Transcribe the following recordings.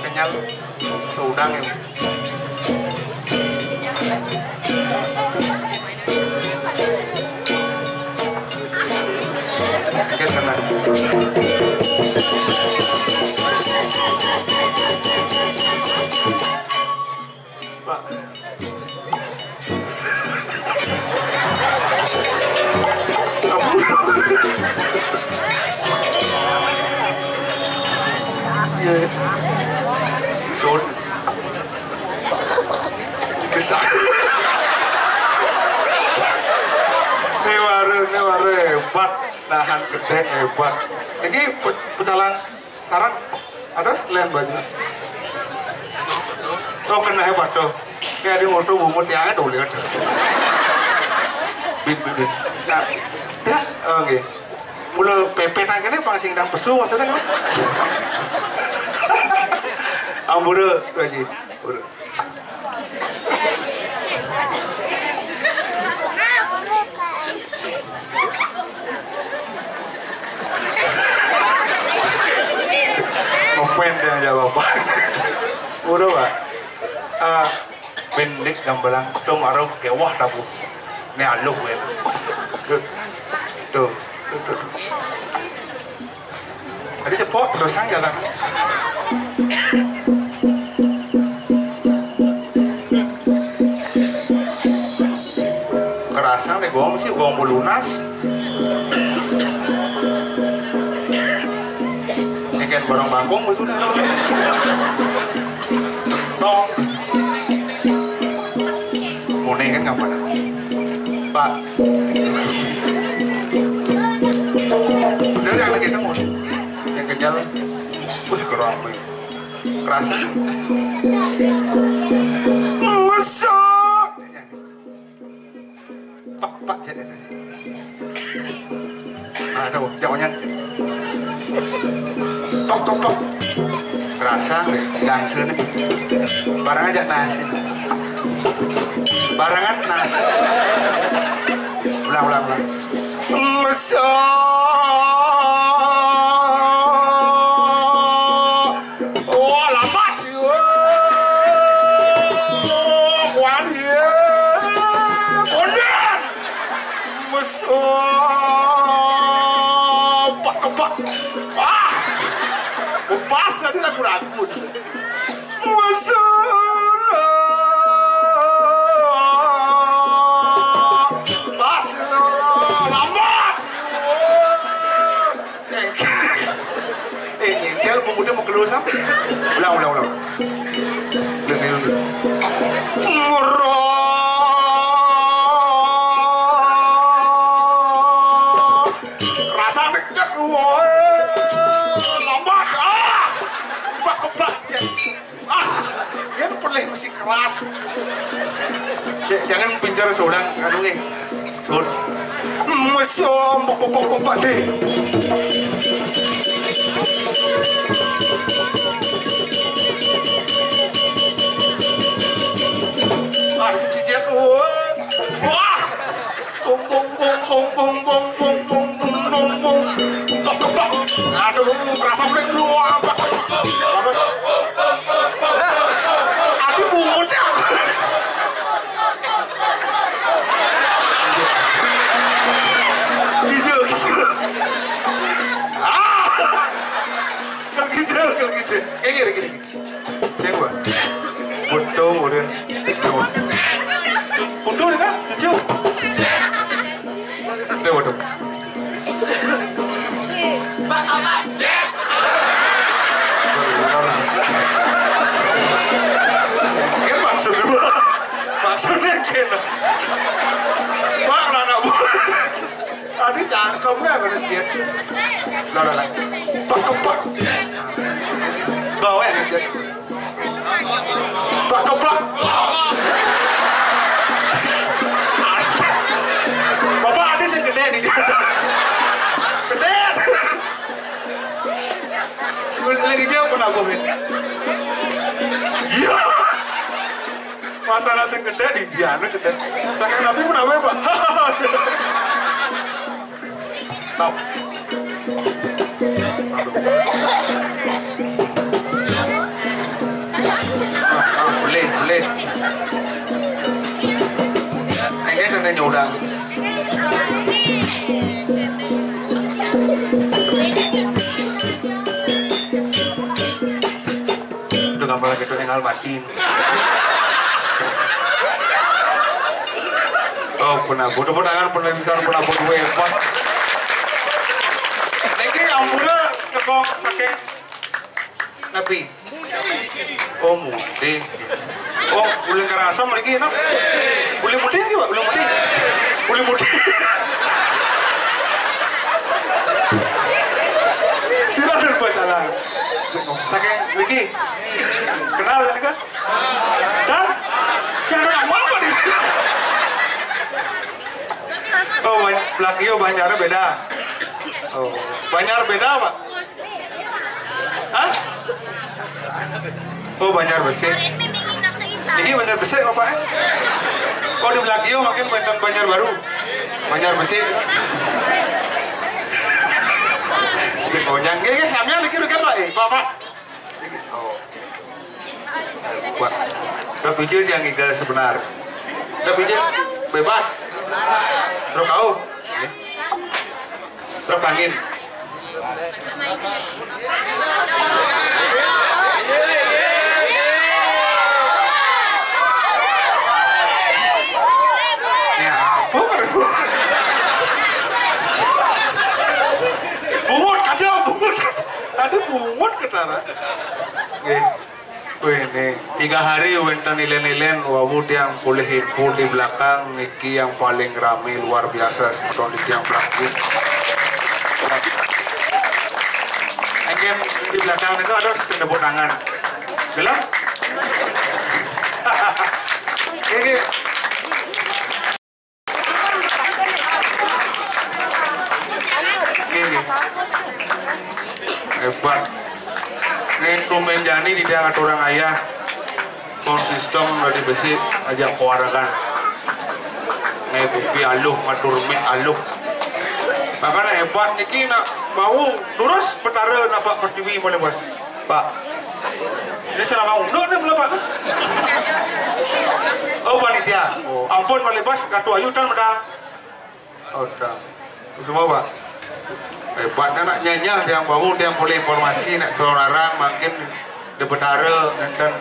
kenyal seudang ini. Oke, tenang. Pak. Sud. Kesak. Neware hebat, nahan gede hebat. Ini putalan sarang atas lain baju. Oh kena hebat tuh. Kayak di motor bumut yang ada lihat. Bin. Nah, dah, oke. Mula pepe nangkene pangsing dan pesu maksudnya kan? Ambura lagi, ambura. Ngopen dia jawab apa? Udah pak. Bendik gambaran tu marah kewah tabu. Ni aluk wen. Tu. Tadi cepot terus sang jalan. Kerasa nih gong sih gong lunas. Ini kan barang bangkong sudah. Dong. Mune kan ngapain? Pak. Udah yang lagi nemu. Yang kejal. Wih kerap. Kerasa. Masuk. Pak jadi. Ada jawabnya. Tok. Kerasa langsung nih. Barang aja nasi. Barangan nasi. Ulang. Masuk. Oh, lambat sih. Kuan dia. Konden. Masuk. Pak. Ah. Pas tadi ragu-ragu. Masuk. Pemuda mau keluar sampai ulang rasa dekat lambat kebak dia perleh masih keras jangan pincar seorang aduh nih sur mesum pokok deh. Sejak wah bong aduh merasa mulai keluar aduh bungunya hijau kalau gitu kayak gini saya gua foto udah foto nih kan cucu udah foto maksudnya kena mak anak bu tadi cangkemnya bener dia lah pak bawa ya dia pak bapak ada yang gede nih dia gede sebelum lagi jauh pun aku iya masalah yang gede di Diana gede saking nabi pun apa pak tau boleh ini kan nyodang udah gambar lagi tuh yang almatin oh pernah tangan pernah bisa pernah buat hebat ini ampura kekong sakit nabi oh mudik oh boleh kerasa mereka enak boleh mudik juga boleh mudik silakan buat jalan sakit Wiki kenal kan dan siapa nama apa nih oh Blakio Banjar beda oh Banjar beda pak hah oh Banjar Besik ini Banjar Besik apa oh di Blakio makin Banjar baru Banjar Besik Konyang, ini samnya lagi kan Pak? Oh, Pak, udah bijil yang tinggal sebenar, udah bijil bebas, terus kau, terus angin, Ya, apa bungut kacau, bungut kacau. Ada bungut ketara. Wih nih, 3 hari wenten nilen-nilen wabud yang boleh hibur di belakang Niki yang paling ramai luar biasa semeton Niki yang belakang. Engem di belakang itu ada tepuk tangan. Belum? Ini hebat. Ini tumben jani tidak ada orang ayah konsisten dari besi ajak keluarga. Ini bukti aluh matur mi aluh. Makanya hebat niki nak mau lurus petara nampak pertiwi boleh bos. Pak. Ini selama unduk ni belum pak. Oh panitia. Ampun boleh bos katu ayu dan medal. Oh dah. Semua pak. Hebatnya nak nyanya yang bau yang boleh informasi nak seorang makin di petara dan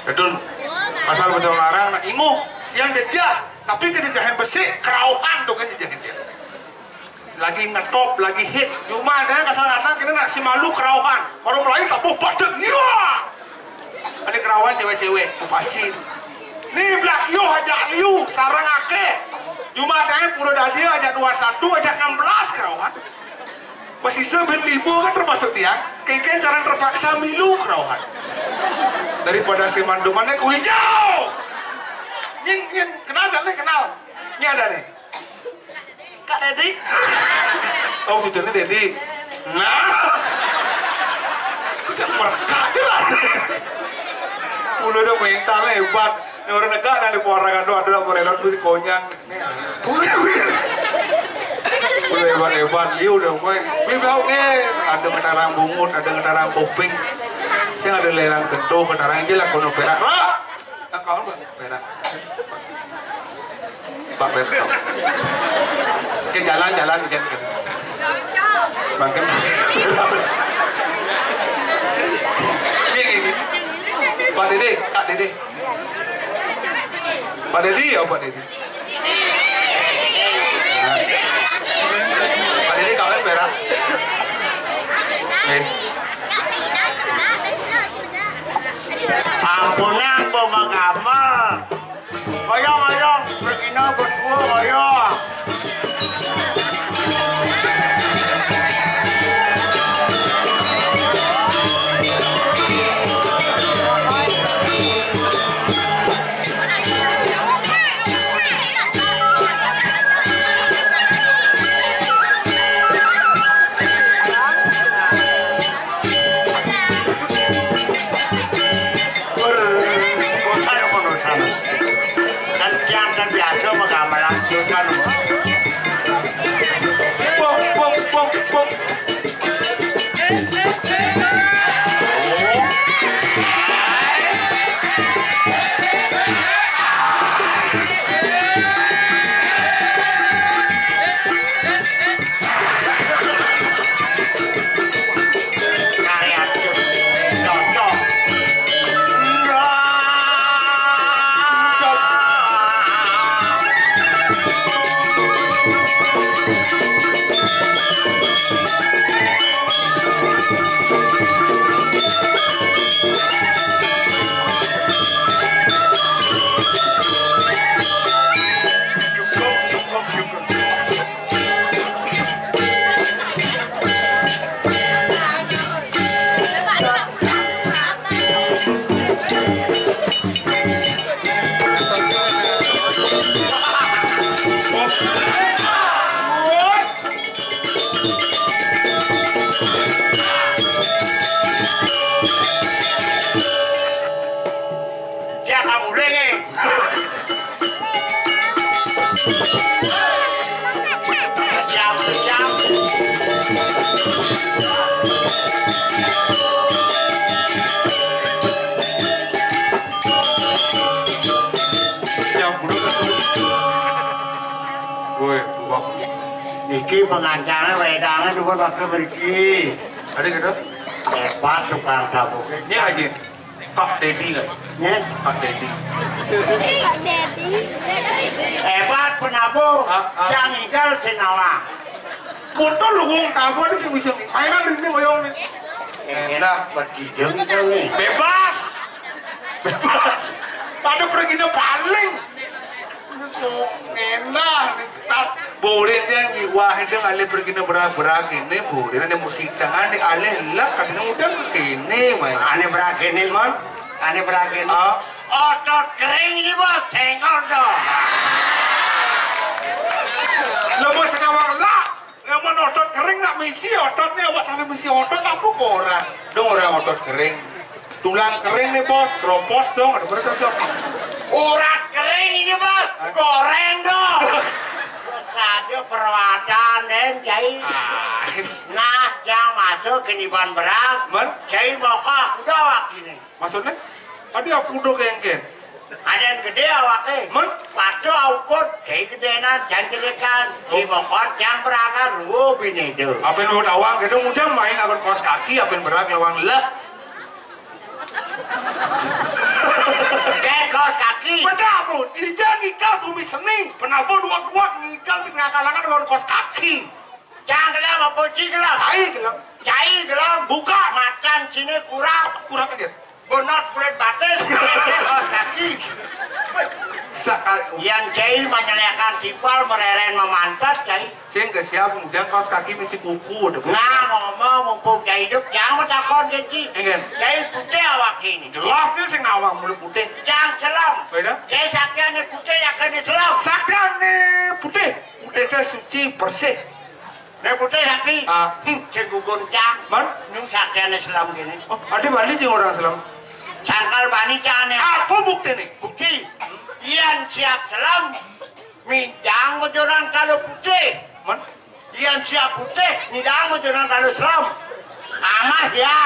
betul asal betul orang nak ingu yang jejak tapi kejejahan besi kerauhan tuh kan jejahan dia lagi ngetop lagi hit cuma ada kasar kata kena nak si malu kerauhan orang lain tak mau badan iya ada kerauhan cewek-cewek pasti nih belak yo ajak liu sarang akeh cuma ada pura dadi ajak 21 ajak 16 kerauhan masih seben libu kan termasuk dia keken cara terpaksa milu kerauhan daripada si mandumannya ku hijau nyin kenal gak nih kenal ini ada nih Kak Dedi oh fiturnya Dedi nah kita mereka aja lah udah udah mentalnya hebat orang negara dari orang kado ada mereka tuh konyang udah hebat liu udah gue bilang ada kendaraan bungut ada kendaraan kuping saya ada lelang gento kendaraan aja lah kono perak kau perak pak perak ke jalan-jalan kan makin ini Pak Dede Kak Dede Pak Dede ya Pak Dede Pak Dede kawan perak ampunan pemagama oyong begina berdua oyong pengancangnya wedangnya dua pakai pergi. Ada gitu? Hebat tukang dapur. Ini aja. Kak Dedi kan? Ya. Kak Dedi. Hebat penabung. Yang tinggal senawa. Kontol lu gong tabu ada sih bisa. Mainan ini moyong nih. Enak berjijeng nih. Bebas. Bebas. Pada pergi paling. Enak. Boleh dia wah itu ale pergi berak ini boleh ada musik tangan di ale lak kadang udah ini main. Ane berak ini man. Ane berak ini. Otot kering ini bos senggol dong. Lo mau sekawang lah. Emang otot kering nak misi ototnya awak ada misi otot apa orang? Dong orang otot kering. Tulang kering nih bos, kropos dong, ada berapa cocok? Urat kering ini bos, goreng dong. Saja perawatan dan cai. Nah, yang masuk ke niban berat, cai bokah udah wakini. Maksudnya? Adi aku udah kengken. Ada yang gede awake, patu aukut, cai gedenan, janjikan, si bokah yang berakan, bini itu. Apa yang lu awang, gedung ujang main akan kos kaki, apa yang berak lawang lek. Kayak kaos kaki. Benar bro, ini jangan ngikal bumi seni. Penabur dua-dua ngikal di kalangan dengan kos kaki. Jangan gelam apa cik gelam. Cai gelam. Buka. Macan sini kurang. Kurang aja. Bonot kulit batis. Kaos kaki. Yang cai menyelekan tipal mereren memantat cai. Saya nggak siap, kemudian kaos kaki misi kuku. Nah ngomong mumpung cai hidup jangan takon genci. Enggak. Cai putih awak ini. Jelas dia sing nawang mulut putih. Jangan selam. Beda? Cai saktiannya putih yakin selam. Saktiannya putih. Putih itu suci bersih. Nek putih sakti. Cai gugun cang. Nyung saktiannya selam gini. Oh, ada balik jeung orang selam. Sangkal bani cane. Apa bukti nih? Bukti. Ian siap selam. Minjang bojoran kalau putih. Ian siap putih. Minjang bojoran kalau selam. Amah ya.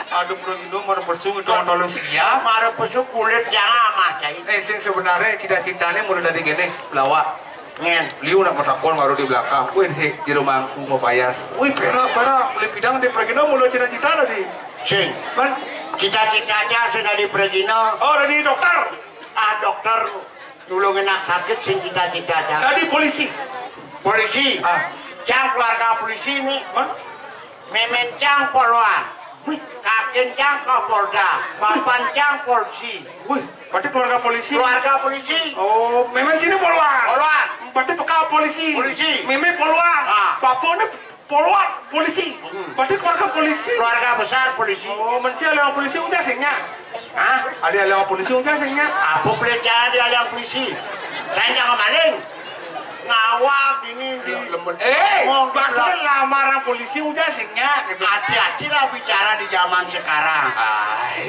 Aduh bro itu mau bersung itu kalau siap. Mara pesu kulit jangan amah cai. Sing sebenarnya cita-citanya mulai dari gini pelawak. Ngen. Beliau nak matakon baru di belakang. Wih sih di rumahku mau payas. Wih pernah beli bidang di Pregino mulai cita-cita tadi. Sing. Kan cita-citanya sudah di Pregino. Oh dari dokter. Dokter nulungin anak sakit sing cita-citanya. Tadi polisi. Polisi. Cang keluarga polisi nih. Memen cang poluan. Kakek cang Kapolda. Bapak cang polisi. Wih, berarti keluarga polisi. Keluarga polisi. Oh, memen sini poluan. Poluan. Berarti peka polisi. Polisi. Memen poluan. Bapaknya poluan polisi. Berarti keluarga polisi. Keluarga besar polisi. Oh, mencari lewat polisi udah sehnya. Ada lewat polisi udah sehnya. Apa pelecehan dia yang polisi? Saya jangan maling. Ngawak ini di maksudnya lamaran polisi udah sehnya. Hati-hati lah bicara di zaman sekarang.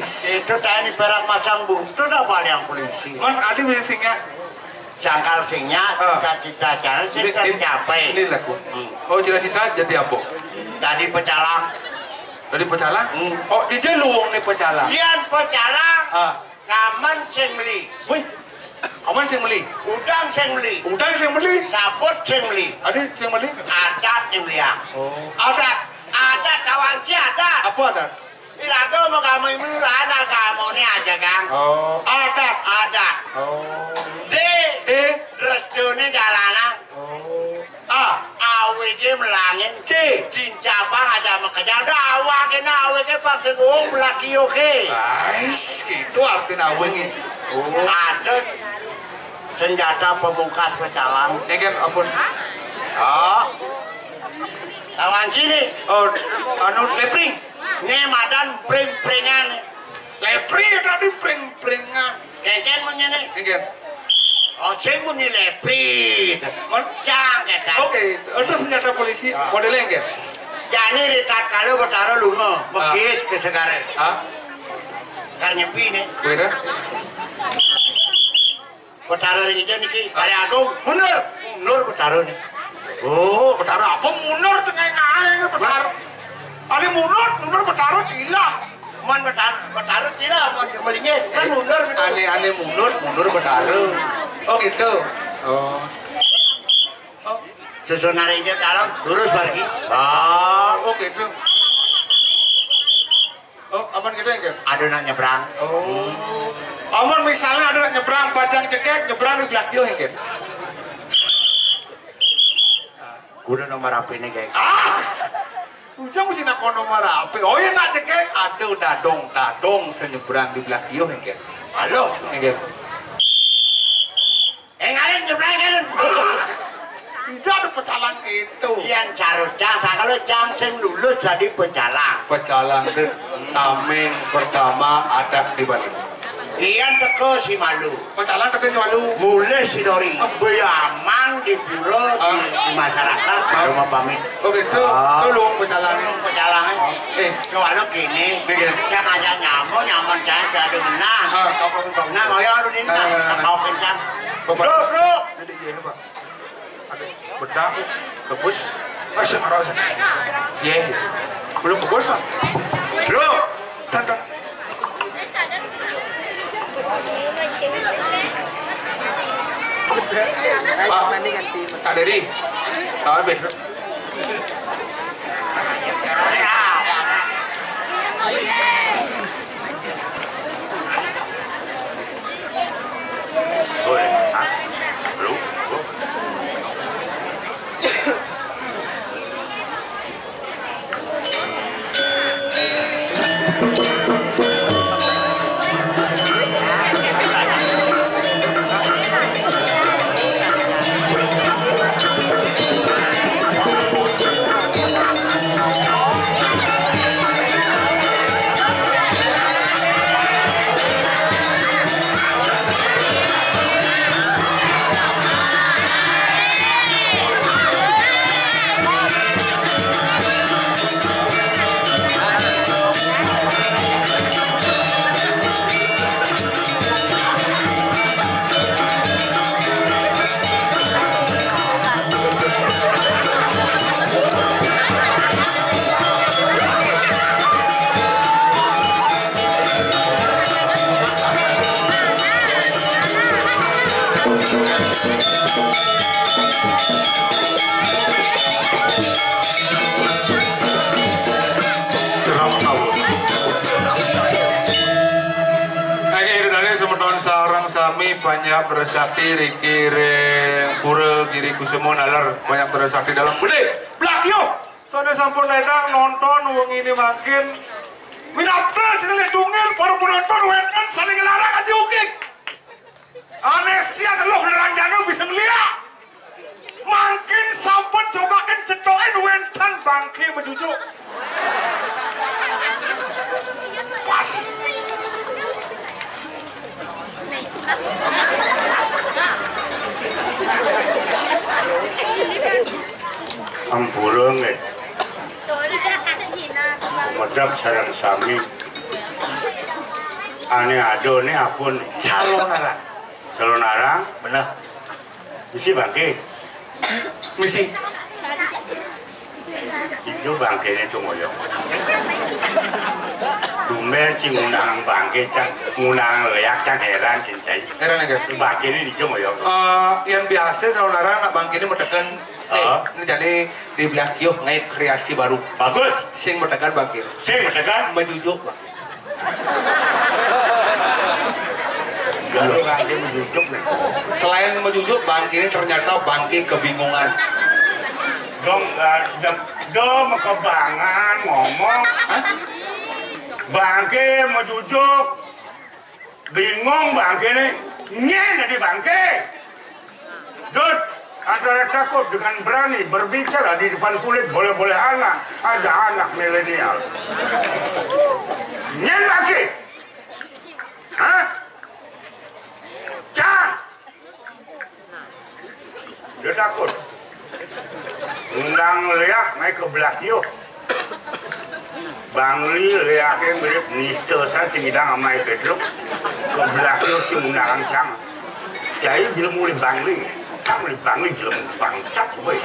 Itu tadi perak masang bukti udah balik yang polisi. Ada bisa sehnya. Sangkal singnya, cita-cita jangan sih tercapai. Ini laku. Oh cita-cita jadi apa? Tadi pecalang. Tadi pecalang? Oh di Jeluang nih pecalang. Ian pecalang. Kamen sing beli. Wih, kamen sing beli. Udang sing beli. Udang sing beli. Saput sing beli. Ada sing beli? Adat yang beli ya. Adat kawanci adat. Apa adat? Irago mau kamu ini ada kamu ini aja kang. Adat. Restunya jalanan. Awet melangin. Cincapang aja mengejar. Awak ini awet pakai lagi oke. Itu artinya awetnya. Ada senjata pemungkas pecalang. Ini apa? Lawan sini. Anu lepring. Ini madan pring-pringan. Lepring tadi pring-pringan. Keken menyenyi. Keken. Sing muni lepri. Cang keken. Oke, itu senjata polisi modelnya keken. Jani ritat kalau bertaruh lunga. Bekis ke sekarang. Karena nyepi nih. Beda. Bertaruh ring aja nih. Kali agung. Mundur bertaruh nih. Bertaruh apa mundur tengah-tengah bertaruh. Ali mundur bertaruh tidak. Man bertaruh tidak, man kembalinya kan mundur. Ali mundur bertaruh. Oh gitu. susunan ini dalam lurus pergi. Oh gitu. Oh aman gitu ya? Ada nak nyebrang. Oh. Aman misalnya ada nak nyebrang bajang cekek nyebrang di belah kieu ya? Kudu nomor HP ini guys. Ujang mesti nak nomor HP. Oh ya nak cekek aduh dadong senyebrang di belah kieu ya? Halo. Ya. Ngalen nyebrang kan. Jadi pecalang itu. Yang carut cang, kalau cang sing lulus jadi pecalang. Pecalang itu tameng pertama ada di balik. Iyan teko si malu. Pecalang teko si malu. Mulai si Dori. Beyaman di biro di masyarakat baru mau pamit. Oh gitu. Tolong pecalang. Pecalang. Kalau gini, cang aja nyaman cang saya dengar. Nah, ngoyo harus ini kau kencang. Bro. Jadi gini Pak. Bedak, kebus, masih marah sih. Ye, belum kebus lah. Bro, tanda. Pak Dedi, kawan bener. Banyak bersakti dikirim pura giri kusumo nalar banyak bersakti dalam bude blak yo soalnya sampun ledang nonton uang ini makin minapra sini dungil baru penonton wetan saling larang aja ukik anesia adalah nerang janu bisa ngeliat makin sampun cobakan cedoin wetan bangki menjujuk pas Ampurung Madap sarang sami ane ado ne apun calon arang bener misi bangke misi itu bangke ne tumoyo Dumen cing ngundang bangke cang ngundang leyak cang heran cintai heran ya bangke ini tumoyo yang biasa saudara nak bangke ini mendekan ini jadi di belah kieu naik kreasi baru bagus sing mendekan bangke sing mendekan menjujuk Pak kalau bangke menjujuk selain menjujuk bangke ini ternyata bangke kebingungan dong kebangan ngomong bangke menjujuk bingung bangke ini nyen di bangke Dut antara takut dengan berani berbicara di depan kulit boleh-boleh anak ada anak milenial nyen bangke hah? Cang dia takut undang leak naik ke belah yuk Bangli leaknya mirip nisa saya tinggal sama Pedro ke belah yuk si undangan cang jadi bila mulai Bangli kan mulai Bangli jelem bangsat boy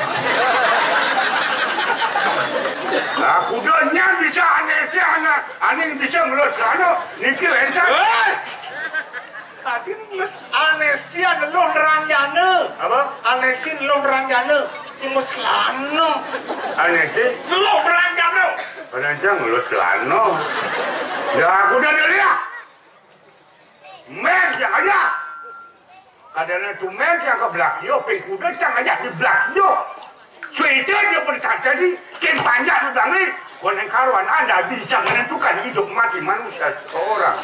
aku doanya bisa aneh bisa ngelos sana niki entar tadi ngelos anesian lo nerangjana apa? anesin lo nerangjana Ngelus lano. Aneh sih. Lu berangkat lu. Berangkat ngelus lano. Ya aku udah lihat. Men yang aja. Kadang itu men yang ke belakang, pengkuda yang aja di belakang. Sudah dia berkata tadi, ken panjang udah nih. Konen karuan Anda bisa menentukan hidup mati manusia seorang.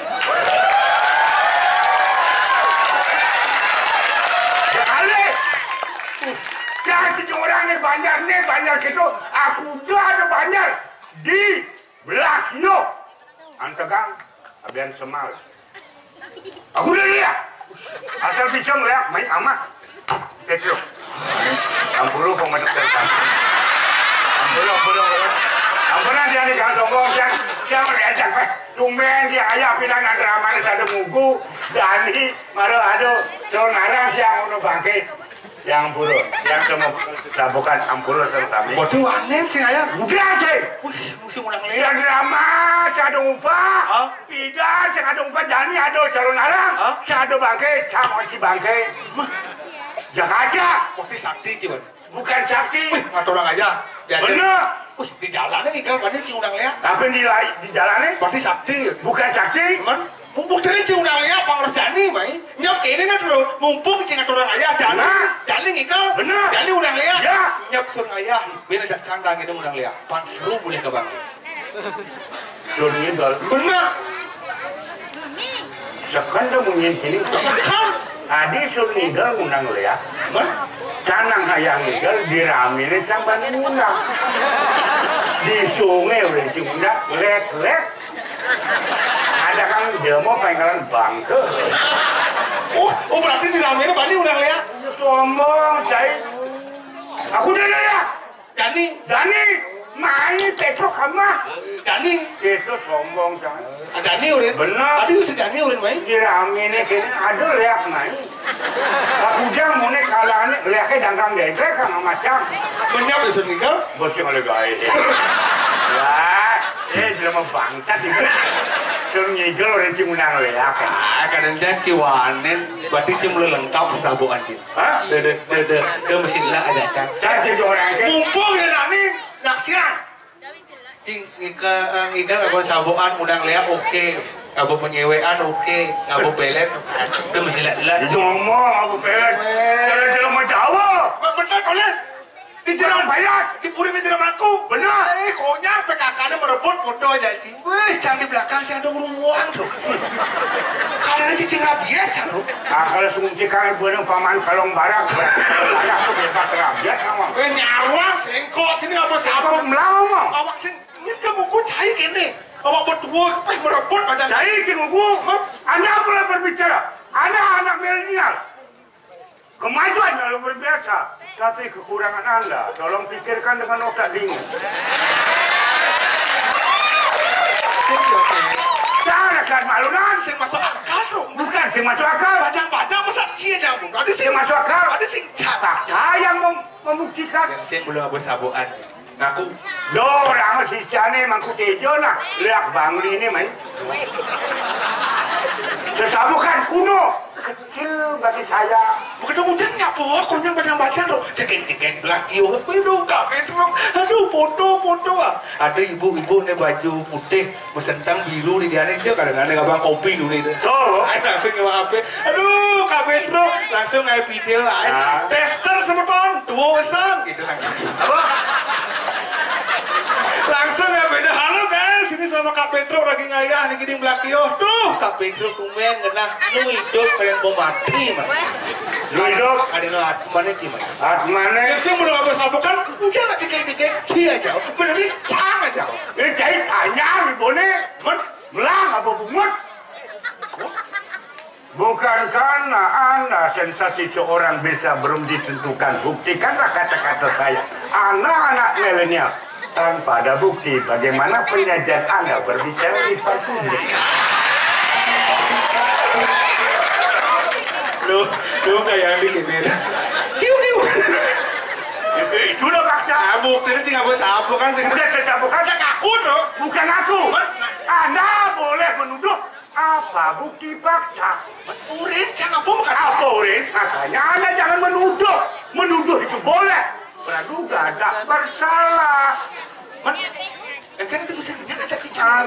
Sekali. Jangan orang nih banyak gitu. Aku udah ada banyak di belakang. Antegang, abian semal. Aku udah lihat. Asal bisa ngeliat main amat. Kecil. Ampuru pemaduk terkan. Ampuru. Ampura dia di sombong dia meriajak tumen dia ayah pidana drama ada mugu Dani maru aduh sonarang yang uno bangke yang buru yang temu tabukan ampuru terutama. Waduh aneh sih ayah. Udah sih. Wih mesti ulang lihat. Yang drama ada upah. Tidak ada upah Dani ada sonarang. Ada bangke camoci bangke. Jakarta. Waktu sakti ciban. Bukan sakti. Ngatur orang aja. Bener. Wih, di jalannya ikan banyak sih undang lihat. Tapi di jalannya? Berarti sakti. Bukan sakti. Man, mumpung jadi sih undang lihat, pangros jani, mai. Nyop ke ini kan dulu, mumpung sih ngatur orang ayah, jani ikan. Bener. Jani undang lihat. Ya. Nyop surang ayah, bina jak sangkang itu undang lihat. Pan seru boleh ke bang. Surang idol. Bener. Sekarang dah menyentil. Sekarang. Adi surang idol undang lihat. Man. Canang hayang idol diramine sampai undang. Di sungai udah diundang lek. Ada kan demo penggalan bangke. Oh berarti diramine bani undang lihat. Sombong, cai. Aku udah lihat. Dani. Main Petro kamu. Dani. Itu sombong jangan. Dani urin. Benar. Tadi usah Dani urin main. Diramine kini ada lihat main. Aku jangan mau kalangan lihatnya dangkang dendrek sama macam. Menyap besok tinggal. Bosnya oleh gaya. Wah, drama bangkat ini. Suruh ngigel orang cimunang lihat. Kadang janji wanen, berarti cuma lengkap sabuan sih. Hah? De mesin lah ada can. Jadi orang ini. Mumpung ya Dani, naksiran. Cing ngidang abang sabuan undang lihat oke. Abang penyewean oke, abang pelet. De mesin lah. Ngomong aku pelet. Kalau mau jawab. Benar oleh. Di jalan bayar, di puri menjeram aku. Benar. Konyang PKK-nya merebut foto aja sih. Wih, canggih belakang sih ada urunguan tuh. Karena cicing biasa loh. Kalau sungguh cikangan buang paman kalong barak. Barak tuh biasa terabiat sama. Nyarwang, sengkok, sini nggak mau Apa sabun. melama? Awak sih, ini kamu kok cair gini. Awak berdua, merebut macam. Jadi kinggu, Anda boleh berbicara. Anda anak milenial. Kemajuan lalu berbiasa, tapi kekurangan Anda. Tolong pikirkan dengan otak dingin. Jangan akan malunan. Sing masuk akal dong. Bukan sing masuk akal. Bajang-bajang masa cia jamu. Ada Sing sing masuk akal. ada sing catak. Saya yang membuktikan. Yang saya belum abu sabuan. Ngaku. Orang sisanya mangku tejo nak. Lihat bangli ini main. Sesabukan kuno. Kecil bagi saya. Bukan hujannya po, konyang bajang-bajang dong. Cekek-cekek belaki. Aduh, kaget dong. Aduh, foto ah. Ada ibu-ibu nih baju putih, mesentang biru di diane dia kadang-kadang abang kopi dulu itu. Oh, Langsung nyawa HP. Aduh, kaget bro. Langsung nge video. Tester semeton, dua pesan gitu langsung. Apa? Langsung ya beda. Halo guys, ini sama Kak Pedro lagi ngayah nih gini belakio. Tuh, Kak Pedro kumen genah nu hidup pengen mau mati mas. lu hidup. Ada nu mana sih mas? Mana? Yang sih mau ngapa sabukan? Mungkin aja cekek dia jauh. Bener nih sangat jauh. Ini jadi tanya begini. Melang apa bungut? Bukan karena Anda sensasi seorang bisa belum ditentukan. Buktikanlah kata-kata saya. Anak-anak milenial. Tanpa ada bukti bagaimana penyajian Anda berbicara di publik. Lu kayak begini. Hiu. Itu udah fakta. Bukti ini tinggal bos sabu kan sih. Bukan saya bukan Aku dong. Bukan aku. Anda boleh menuduh apa bukti fakta. Urin, jangan apa bukan Apa urin? Makanya Anda jangan menuduh. Menuduh itu boleh. praduga tak bersalah. Kan itu bisa kata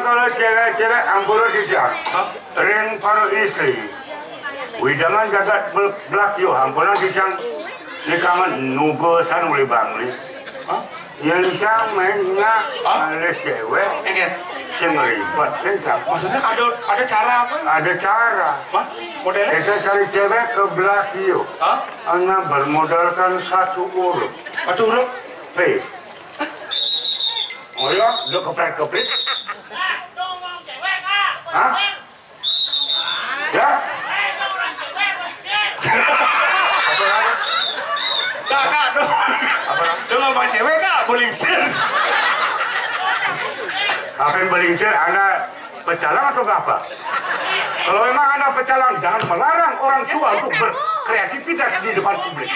Kalau cewek-cewek ampun dijang, ring para istri. Widangan jagat belak yo ampun dijang di kamar nugosan oleh bangli. Yang jang mainnya oleh cewek. Ribet sengkak. Maksudnya ada cara apa? Ada cara. Modelnya? Kita cari cewek ke belakang. Anda bermodalkan 1 huruf. 1 huruf? P. Oh ya, lu kepret-kepret. Hah? Ya? Kak, lu ngomong cewek kak, bolingsir. Apa yang belingsir? Anda pecalang atau apa? Kalau memang Anda pecalang, jangan melarang orang tua untuk berkreativitas di depan publik.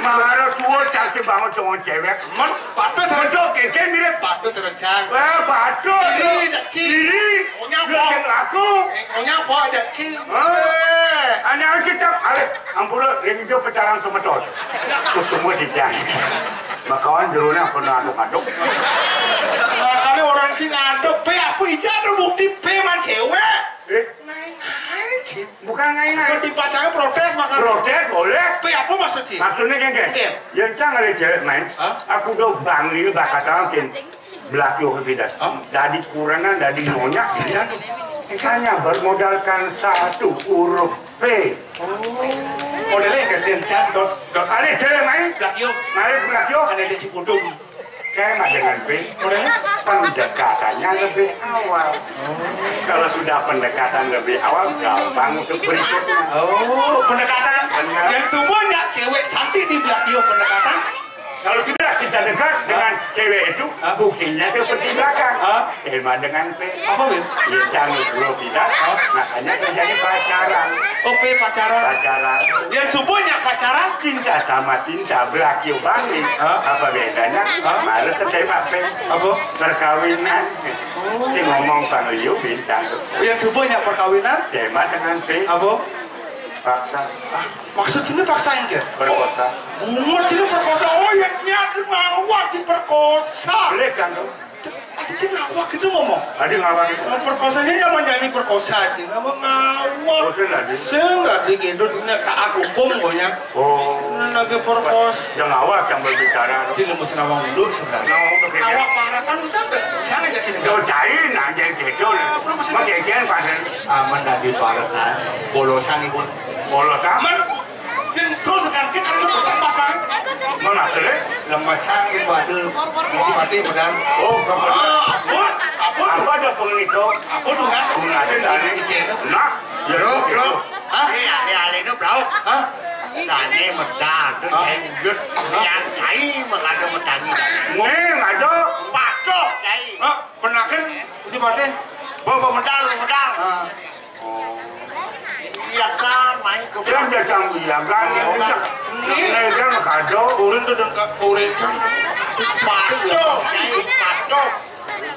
Malah tua cantik banget sama cewek. Patut Betul, keke mirip. patut terencang. Patut. Diri, Jaci. Diri. Lu laku. Nyapa Jaci. Anda harus cakap. Ampun, ini dia pecalang sama tot. Semua dijang. Makawan jerunya pernah aduk-aduk. Makanya orang sih ngaduk. P aku itu ada bukti P man cewek. Bukan ngain-ngain. Dipacangnya protes makanya. Protes boleh. P apa maksudnya? Maksudnya kan? Yang canggih ada cewek main. Aku udah bangli gak kata mungkin. Belakang kebidas. Dari kurangan, dari nyonya. Hanya bermodalkan 1 huruf P. Modelnya gantian cantot. Ada cewek main. Belakang. Belakang. Ada Jaci Kudung. Saya mah dengan P. Pendekatannya lebih awal. Kalau sudah pendekatan lebih awal, gampang untuk berikutnya. Oh, pendekatan. Benar. Yang semuanya cewek cantik di belakang pendekatan. Kalau sudah kita dekat dengan cewek itu, buktinya seperti belakang. Tema dengan P. Apa, Win? Ya jangan dulu tidak. Makanya terjadi pacaran. Oh, P pacaran. Pacaran. Yang semuanya pacaran. Cinta sama cinta belakang bangli. Apa bedanya? Malah tertembak P. Apa? Perkawinan. Si ngomong Pangliu bintang. Yang semuanya perkawinan. Tema dengan P. Apa? Paksa. Maksudnya paksain ke? Perkosa. Umur sini perkosa. Oh, yang nyata ngawak di perkosa. Boleh kan tuh? Ada sih ngawak itu ngomong. Ada ngawak itu. Perkosanya jangan jadi perkosa sih. Ngawak. Bosan lagi. Saya nggak digedut. Aku bom pokoknya. Oh. Lagi perkos. Yang awak yang berbicara. Sini mesti nawang dulu sebenarnya. Awak parah kan kita saya ngajak sini. Jauh cair nanti gitu. Makin pada Aman tadi parah kan. Bolosan ibu. bolos aman. Dan terus kan kita karena berpapasan. Mana sih? Lemasan ibu ada. Mesti mati benar. Oh, Apa? apa ada pengikut? Apa tuh nggak sih? Ada dari nah, ya Bro. Hah? Ali itu bro. Hah? Dani medang, itu jenggut. Yang kai makanya medangi dani. Nih, ada. Patok kai. Hah? Penakan mesti mati. Bawa medal. Iya kan, main ke Saya biasa bilang kan, ini kan kado. Urin tuh dengkak urin. patok.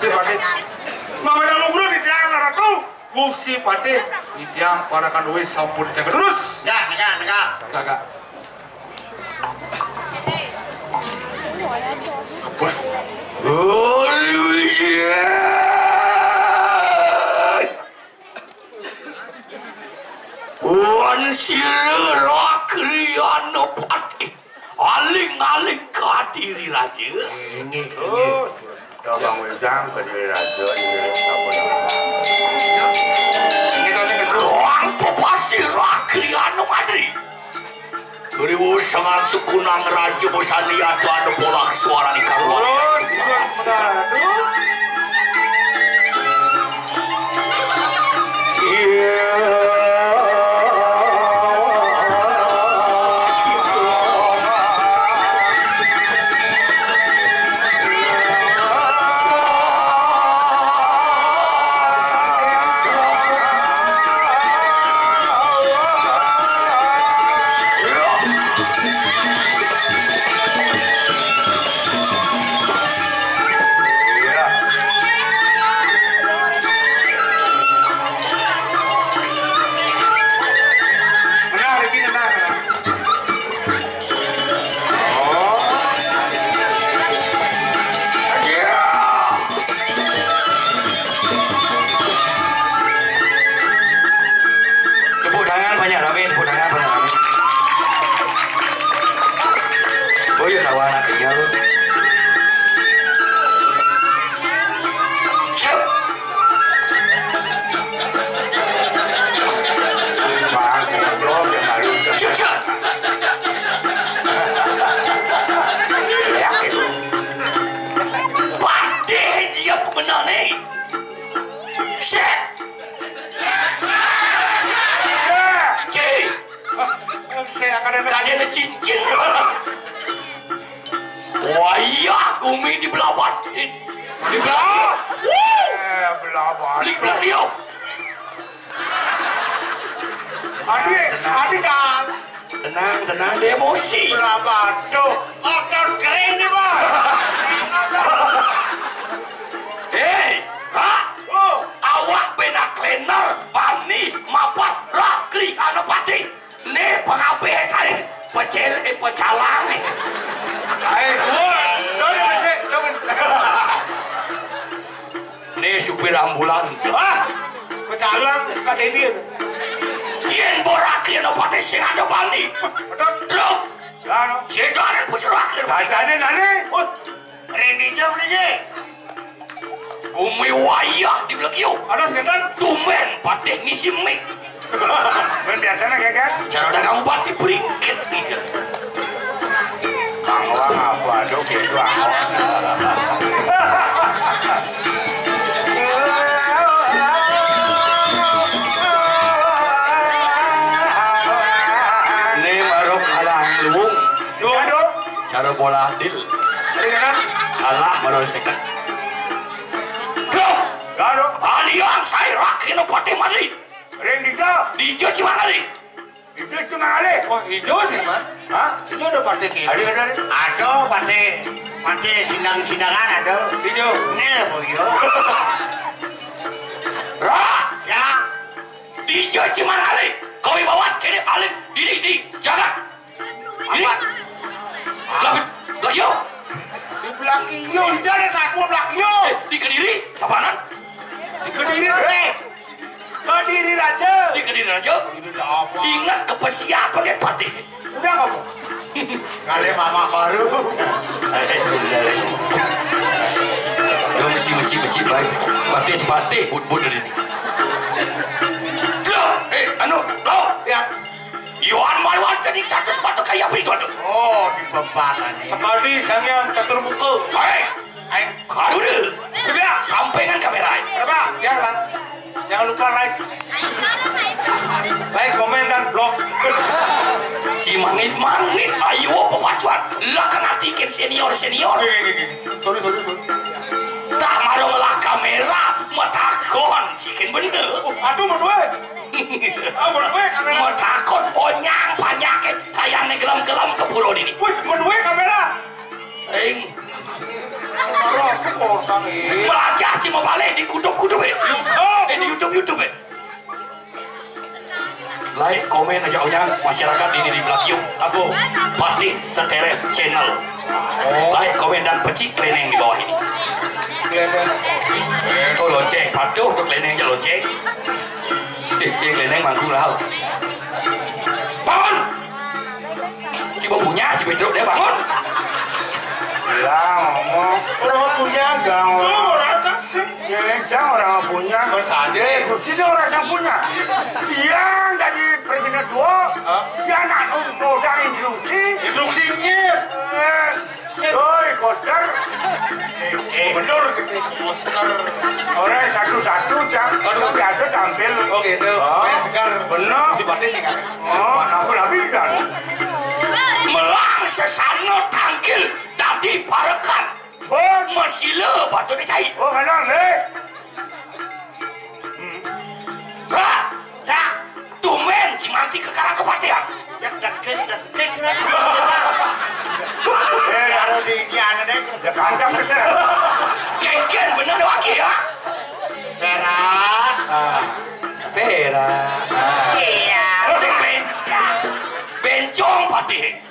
Si Pati. Mama dah lu bro di dalam ratu. Gusi Pati. Yang para kanduwe sampun saya terus. Ya, negak. Kakak. Bos. Wan sira kriana pati aling-aling kadiri raja. Ini. Bang Wijang ke diri raja ini apa Ini tadi kesuruh. Ruang pepasi kriana madri. 2009 sukunang raja bosania tu anu polak suara di karuan. Terus. Wayah Gumi di Belawat. Di Belawat. Belawat. Di Belawat. Adik kan. Tenang, dia emosi. Belawat tuh. Otot kering nih bos. Hei, awak benak klener, pani, mapat, rakri, anopati. Nih pengabe tadi, pecalang. Nih supir ambulan. Pecalang ka Dedi. Yen borakri anopati sing ada pani. Truk. Ano? Cedaran pusrakri. Kacane nane. Rini jam lagi. Gumi wayah di belakang. Ada sekitar. Tumen patih ngisi mik. Ben biasanya kayak Cara dagang pati beringkit nih. Banglang apa aduh gitu Ini baru kalah luwung. Aduh. Cara bola adil. Kalah baru second. Go! Aduh. Alian saya rakyat pati mati. Ring dito. Dijo cuma kali. Itu cuma ale. Wah, hijau sih, Man. Hah? Hijau udah partai kiri. Ada. Aduh, pati sindang-sindangan aduh. Hijau. Nih, boyo. Rah! Ya, Dijo cuma kali. Kau bawa kini alik di jagat. Ini. apa? Lagi yo. Di belakang hijau, hijau ada saku belakang hijau. Di Kediri, tabanan. Di Kediri, Kediri aja. Di Kediri aja. Ingat kepesiapan yang pati. Udah kamu. Kali mama baru. Lo mesti menci baik. Pati bud dari ini. Lo, Ya, Yuan Maiwan jadi jatuh sepatu kayak apa itu aduh. Oh, di bebanan. sekali sayang ketur buku. Hei, kadu deh. Sudah. Sampaikan kamera. Kenapa? Jangan, jangan lupa like, komen dan blog. Cimangit, ayo pepacuan. Lah kan artikan senior. Sorry. Tak marong lah kamera, matakon sikin bener. Aduh, berdua. Berdua kamera. Matakon, onyang panyakit. Kayaknya gelam-gelam ke pulau ini. Wih, berdua kamera. Eng, Marah, potong ini. belajar cuma balik di kutup-kutup di YouTube like, komen aja onyang masyarakat ini di belakang aku Patih Seteres Channel. Like, komen dan pecik keleneng di bawah ini. Oh lonceng, patuh untuk keleneng aja lonceng. Yang keleneng manggung lah. Bangun! Coba punya, coba truk dia bangun. Lah ngomong. Orang punya, Jangan orang kasih. Jangan orang punya. Saja. Tidak orang yang punya. Dia dari Pergina tua. Dia anak muda instruksinya. Oi, koster. Bener gitu. Monster. Orang satu-satu jam. Kalau biasa tampil. Oke, itu. Kayak segar. Bener. Si Patih sih kan. Oh, apa lagi kan? Melang sesano tangkil tadi parekan. Oh, Masih le batu dicai. oh, kadang deh. Nah, tumen si manti ke karang kepatian. Ya deket. Kalau di sana deh. Ya kandang bener. Genggen bener lagi ya. Merah. Pera. Iya. Sing bencong patih.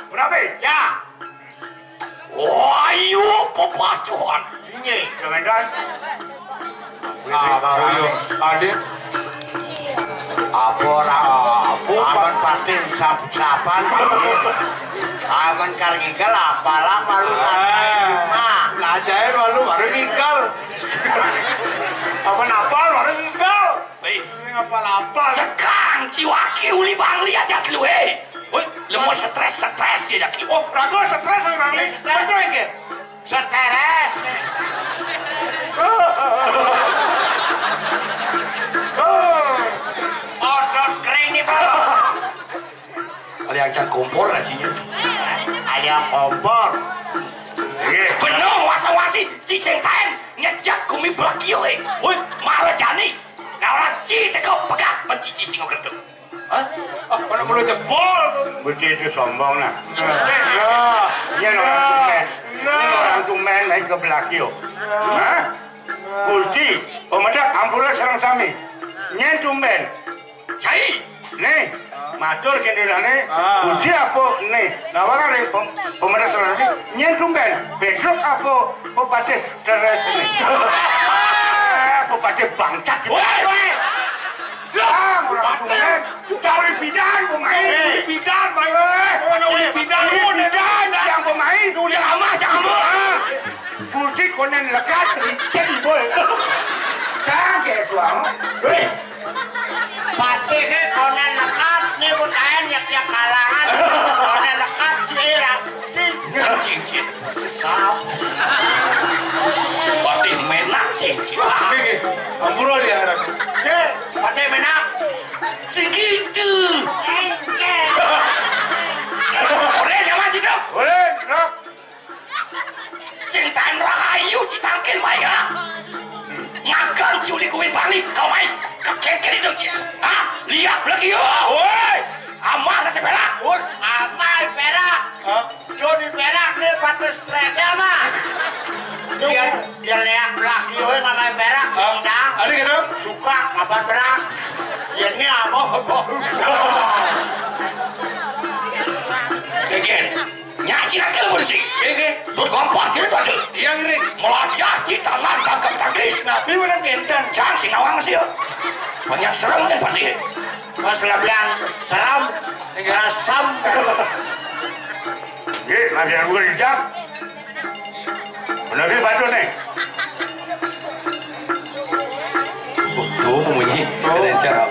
Berapa? Ya. Wayu pepacuan. Ini. Jangan. Adit. Aman patin sapan. Aman kargigal apalah malu Belajar malu baru nginggal. Apa baru nginggal. Baik. Apa? Sekang ciwaki uli bangli aja lu Woi, Lemo stres ya jak lu. oh, ragu stres memang. Betul ini. Stres. Otot kering nih bro. Kali acan kompor nasinya. Ada tiang kompor. Bener wasa-wasi Ciseng Taen nyejat kumi belakio woi malah jani kalau ci teko pegat mencici singo kertu hah? Mana mulut jebol begitu sombong nah ya orang tumen naik ke belakio hah? Gusti pemedak ampura serang sami nyen tumen cai nih matur kendirane Gusti apa nih nawakan yang pemedak serang sami nyen tumen bedruk apa pepatih teres nih pepatih bangsat orang tumen sudah oleh bidan pemain bidan main oleh bidan yang pemain udah lama kamu Gusti konen lekat jadi boy kaget tuang Pati ke konen lekat nih butain yang kalangan konen lekat sirap cincin sap pati menak cincin ampura dia pati menak segitu boleh nyaman cita boleh nak Sing Taen rahayu citangkin maya ngakan si uli kuwin balik kau main kekeken itu sih ah lihat lagi yo woi aman nasi perak amal perak Joni perak nih patut stresa mah dia lihat laki oi ngamai perak sedang ada kenapa suka kapan perak ini apa again nyaci nakil bersih tuh kompas itu ada yang ini melajah cita nantang tangkis tapi menang kendan jangan si nawang sih banyak serem dan pasti pas labian seram rasam nanti yang gue dijak bener batu nih tuh bunyi ada cara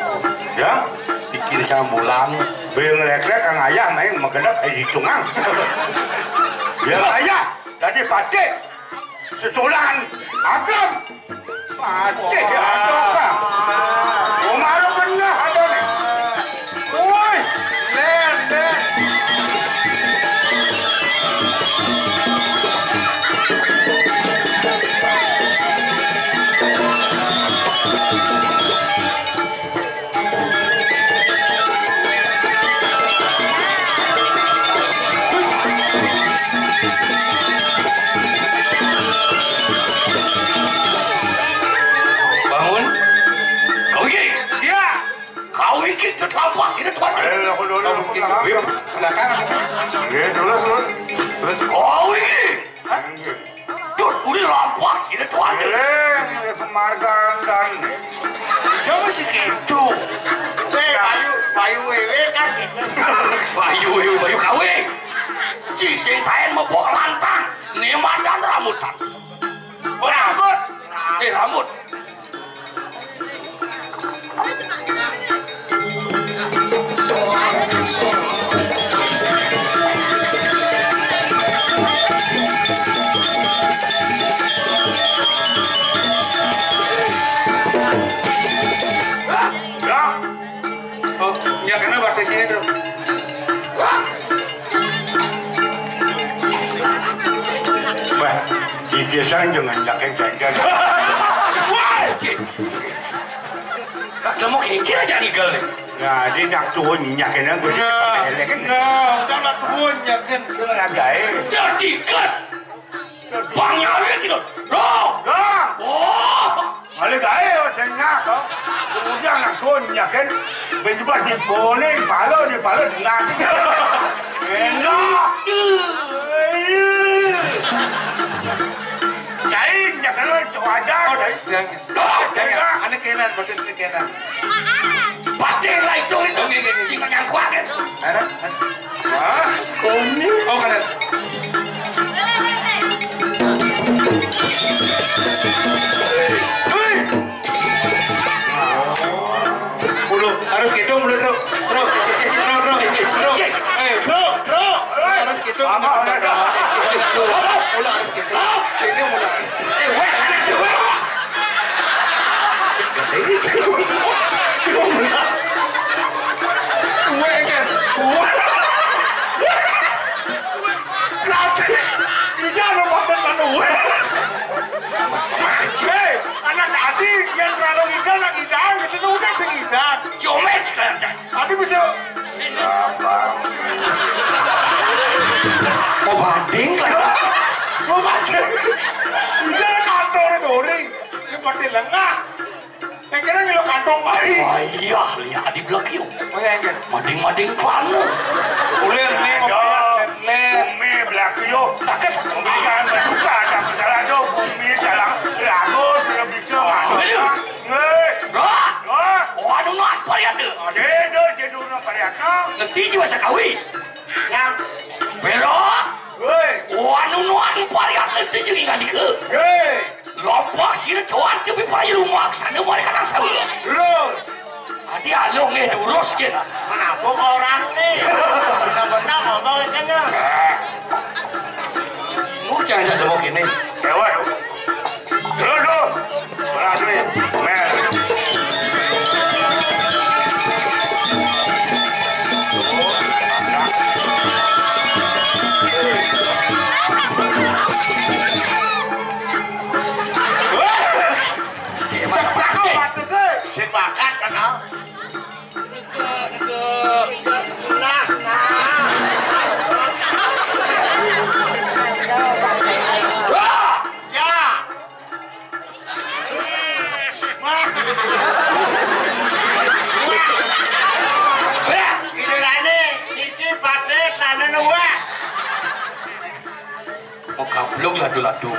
ya pikir cambulan beng lek-lek kang ayah main mengendap hitungan yang ayah tadi pati susulan agam pati agam umaru benar ada nih woi len terlampas ini tuan aku dulu belakang dulu terus kau ini tuh udah lampas ini tuan kemargaan dan dia masih gitu bayu wewe kan gitu bayu kawe Ciseng Taen mebok lantang neman dan ramutan rambut oh ya kena batas sini dong bah dibiasain jangan jaket jaket wah kamu kira jadi gel nah dia nak turun nyakin aku udah nak turun nyakin lagai jadi gas bangnya gitu roh oh Malay gaya saya kemudian nak turun nyakin berjumpa di boleh di palo dengan enak cai nyakin wajah anak kenan batas ini kenan Batin lah itu cuma yang kuat kan oh kanan bulu harus gitu bulu bro harus gitu harus gitu ini ada nak idang, kita udah segidang. Jomet kan? Adi bisa. Mau banding lah. Mau banding. Udah kantong dori. Ini pasti lengah. Yang kira nyelok kantong bayi. Wah iya, lihat di belakang. Oh ya kan. Mading-mading klanu. Ulir nih ngobrol. Bumi belakio. Sakit. Bukan buka ada salah jo. Bumi jalan ragut lebih ke mana? Waduh nuat parianda. Jedo na parianda. Ngerti juga sakawi. Yang Pero. Hei. Waduh nuat parianda itu juga ingat dike. Hei. Lompak sih tuan tapi payah rumah sana mereka nak sabar. Terus. Adi alung durus kan. kenapa orang nih? Benar-benar ngomong ikannya. Mu jangan jadi mau gini. Lewat. Terus. Berani. Mer. Sing bakat kan ah. Nah. Ya. Gilirannya iki pate tanen wae. Mau kablok ladu-ladu.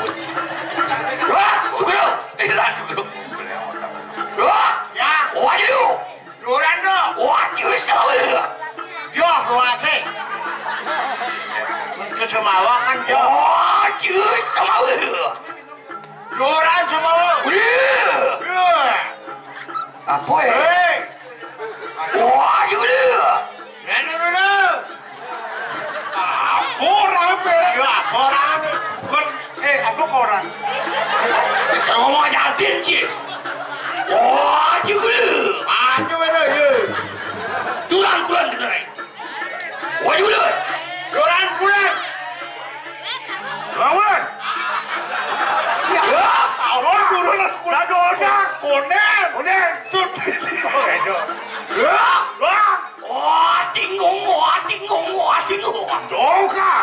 Wah, sugro. Lah sugro. Wah, Ya. waduh. Luran do. Wah, cuy sawer. Yo luase. Kesemawa kan yo. Wah, cuy sawer. Luran semawa. Wih. Apa ya? Hei. Wah, cuy. Nene. Orang beres. Yo orang. Apa koran? Sama mau jantin sih. Wah, cuy. Ayo mana yo. Duran kulan dengerin. Wah, cuy. Luran kulan. Lawan. Awal turun ladonya. Konen. Sud. Wah, tinggung. Dongka.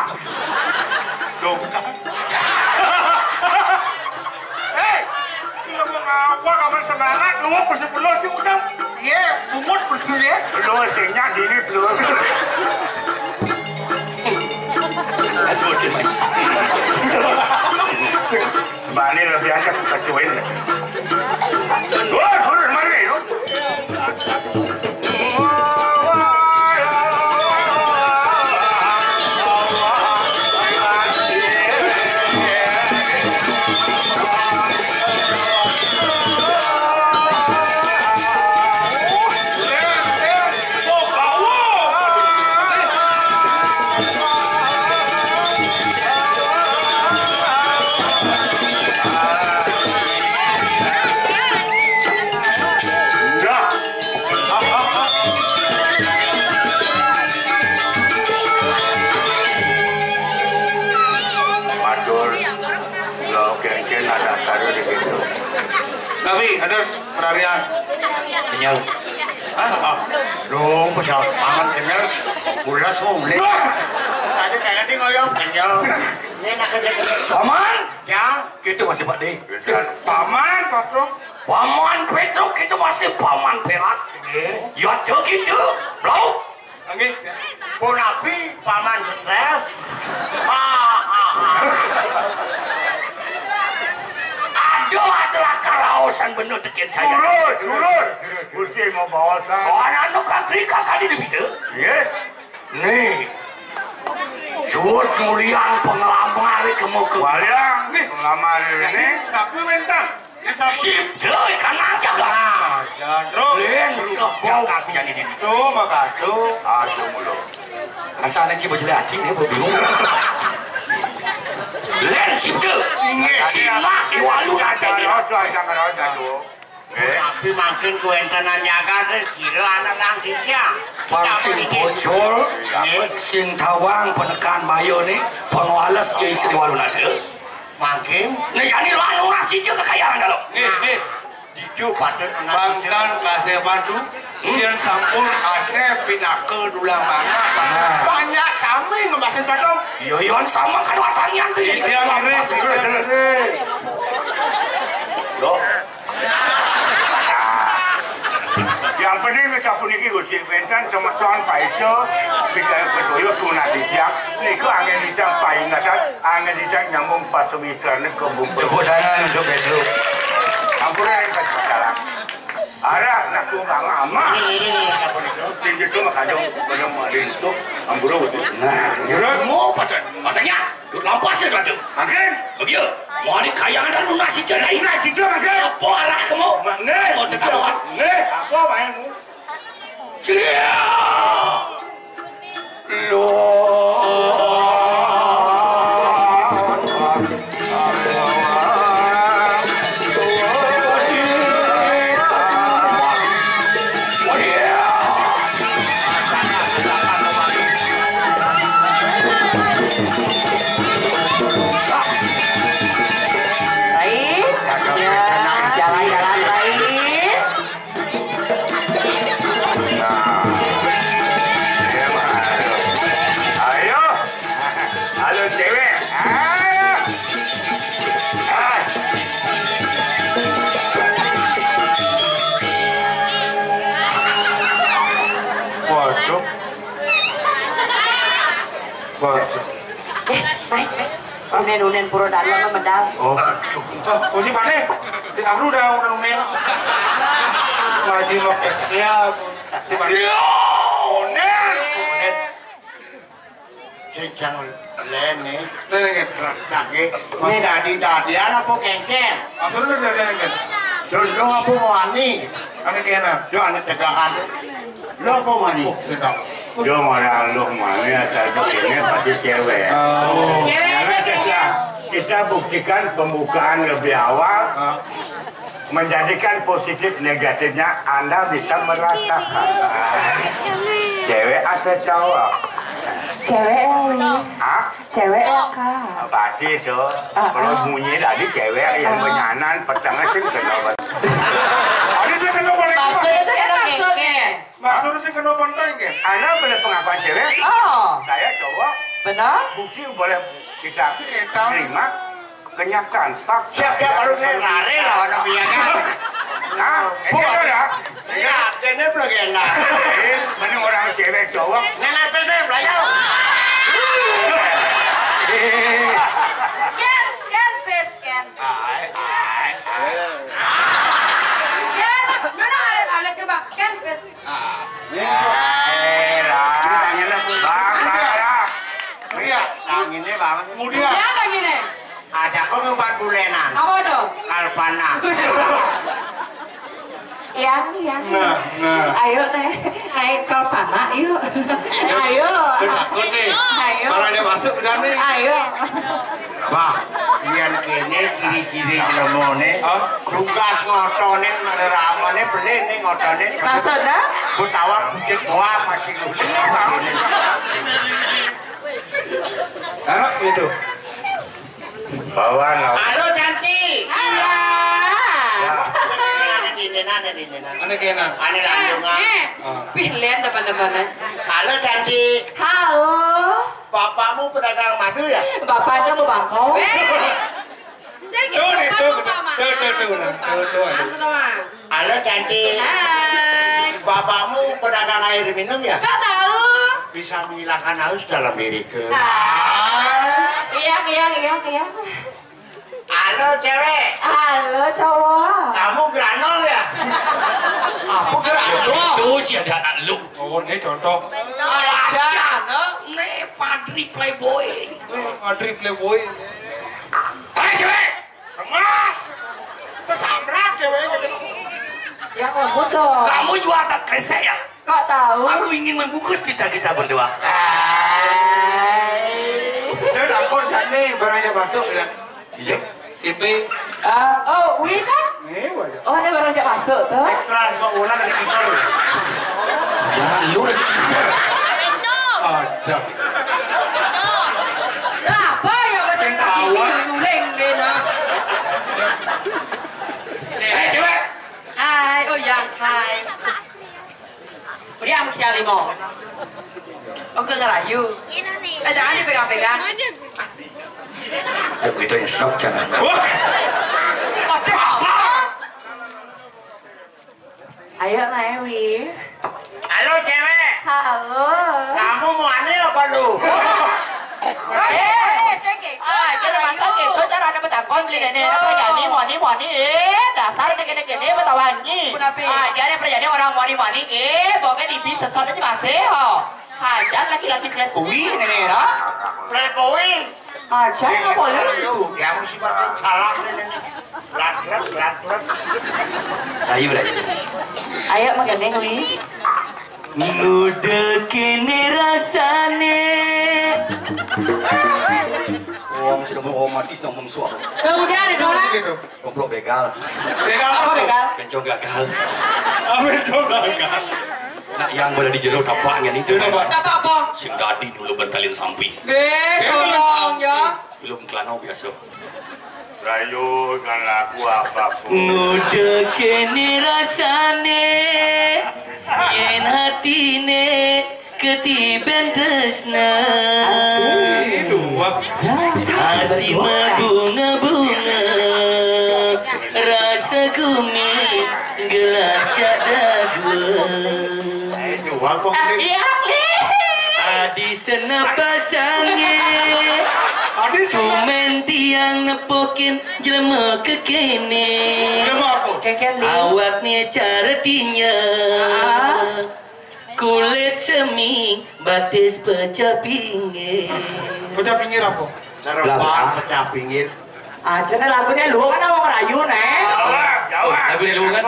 Lu mau ngawak kabar semangat, lu bersih belos sih udah. Iya, bumut bersih ya. Lu singnya gini belum. Asal main. Bani lebih aja kecuin. Wah, turun mari lu. Tapi ada penarian. Kenyal. Lu pasal aman kenyal. Bulas mulai. Tadi kayak tadi ngoyong kenyal. Ini nak kerja. Paman, Ya. kita masih Pak De. Paman, Patrong. Paman Petro kita masih paman perak. Ya tuh gitu, bro. Angin. Pun api paman stres. Aduh, adalah karaosan bener tekian saya. Turun. Kursi mau bawa saya. Orang anu kantri kakak di depan itu. Iya. Nih, suut mulian pengalaman kamu ke Waliang. Lamar ini. Tapi mentang. sip deh karena jaga. Jangan bro. Len sebau kaki jadi ini. Tuh, maka tuh. Aduh mulu. Asalnya sih baju acing dia bingung. Len sip deh. Simak iwalu aja dia. Jangan dulu. Tapi makin kuentenan jaga deh. Kira anak lang dia. Pangsing bocor, sing tawang penekan bayo nih, pengalas ya istri walu nade. Makin. Nih jadi lalu nasi juga kekayaan kalau. Nih. Dicu padet Bangkan kasih bantu. Yang sampun kasih pindah ke dulang mangga. Banyak sami ngemasin badong. Iya sama kan watanya tuh ya. Loh. Yang penting kita puniki gocek bentan cuma tuan paijo bisa berdoyo tunat dijang. Niku angin dijang paling ngatan angin dijang nyambung pas semisarnya ke bumbu. Coba dana untuk bedro. Ampun yang kacau. Ada nak tumbang ama. Ini Tinggi tu makadong kadang marin tu amburo betul. Nah, terus Mau pacar, katanya duduk lampas ya tuh. Makin. Begitu, mau di kayangan dan lunasi jajan. Nak situ makin. Apa arah kamu? Ne. Mau ditaruhan? Ne. Apa mainmu? Cia. Lo. Unen puro dalo na medal. oh si pane di aku udah unen maju mau siap si pane unen Cecang lene. nengen Kaki. Ini dadi-dadian apa kengken? maksudnya dari nengen Lo apa mau ani? ane kena Yo ane tegakan. Lo apa mau ani? Dia orang lu mana saya begini pasti cewek. Kita buktikan pembukaan lebih awal menjadikan positif negatifnya Anda bisa merasakan. Cewek atau cowok? Cewek yang Ah? cewek yang kak. Pasti itu. Kalau bunyi tadi cewek yang menyanan pertama sih kenapa? ada saya kena balik maksudnya saya kena balik kan Anda boleh pengakuan cewek? Oh, Saya cowok. benar? Bukti boleh kita terima kenyataan fakta. Siap-siap kalau ngerare lah anak biakan. Nah, ini ada. Ya, ini belum enak. Mana orang cewek cowok? Nenek PC belajar. Ken, bes Ken. Ken, mana ada ke bak? Ken, bes. Tanginnya banget. kemudian Ya lagi nih. Ada kok ngumpat bulenan. Apa tuh? Kalpana. Yang. nah Ayo teh, naik ke panah yuk. Ayo. takut nih Ayo. kalau dia masuk udah nih Ayo. Bah, iyan kene ciri-ciri jelemone. Tugas ngotone ramane beli nih ngotone. Maksudnya? Butawak bujet doang masih anak itu Bawa nggak? Halo cantik. Iya. anak kena Ane landungan. Pilihan depan-depannya. Halo cantik. Halo. Bapakmu pedagang madu ya? Bapaknya mau bangkong. Halo cantik. Hai. Bapakmu pedagang air minum ya? Kau tahu? Bisa menghilangkan haus dalam diriku. Iya. Halo cewek. Halo cowok. Kamu granol ya? Apa granol? Itu sih ada anak lu. oh ini contoh Aja. Le Padri Playboy. Adri playboy Hei cewek, Mas. Pesambrak ceweknya. Yang lembut dong. kamu jual atat kresek ya? Kok tahu? Aku ingin membungkus cita kita berdua. dia takut kan nih barangnya masuk ya Iya. Simpi Oh, Win kan? ini wajah Oh, ini baru aja masuk tuh. ekstra kok ulang dari kita loh Jangan lu lagi. ada Apa ya bahasa kaki nuling deh nah. Hei cewek, limo. Oke ngerayu. Jangan dipegang-pegang. Ya begitu ya sok jangan. Ayo Lewi. Halo cewek. Halo. Kamu mau aneh apa lu? Cekik. Jadi masa gitu cara ada petapon beli ini perjani moni dasar gede-gede betawangi. Jadi perjani orang moni pokoknya di bis sesuatu aja masih hajar laki-laki playboy ini lah. Playboy. Hajar nggak boleh. Ya mesti pakai salah ini. Pelan-pelan. Ayo lah. Ayo makan wi. Muda kini rasane. Oh, sudah mau mati sudah mau suap. Udah ada orang. Goblok begal. Begal apa begal? Bencong gagal. Bencong gagal. Nah, yang boleh dijero tapaknya nih. Apa? Sing tadi dulu bentalin samping. Tolong ya. Belum kelano biasa. Rayu kan laku apapun. Muda kini rasane, yen hatine ketiban tresna. Hati berbunga-bunga, rasa kumit gelacak dadua. Adi senap pasange, sumen tiang nepokin jelema kekene. Awaknya cara tinya, kulit semi batis pecah pinggir. Pecah pinggir apa? Serempan pecah pinggir. Aja nih lagunya lu kan orang rayu nih. Jawab. Lagu ini lu kan?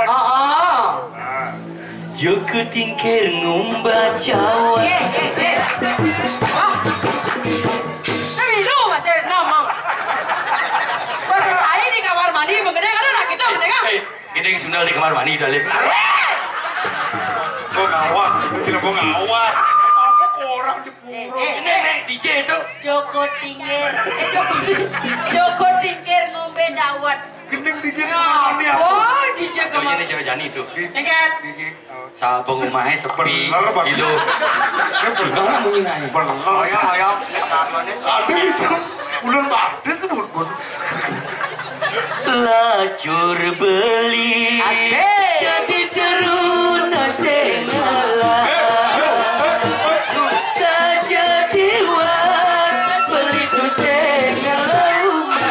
Joko tingkir ngumba cawa. Tapi lu masih ngomong. Masih saya di kamar mandi mengenai karena anak kita mendengar. Kita yang sundal di kamar mandi dalem. Gua ngawak, tidak mau ngawak. Apa orang di Nenek DJ itu. Joko tingkir. Joko tingkir ngombe dawet. Gendeng DJ kamar mandi apa? Oh, DJ kamar. Ini cewek jani itu. Engken. Sa pengumahnya sepi. Bener, Bang. Kilo. Enggak mau nyinai. Ayam. Ada bisa bulan batis bun. Lacur beli. Jadi teruna sengala. Saja diwat beli tu sengala rumah.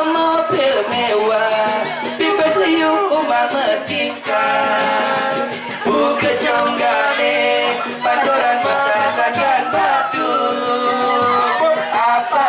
Mobil mewah, bebas liuk umat merdeka. Buka songgane, pancoran masakan batu. Apa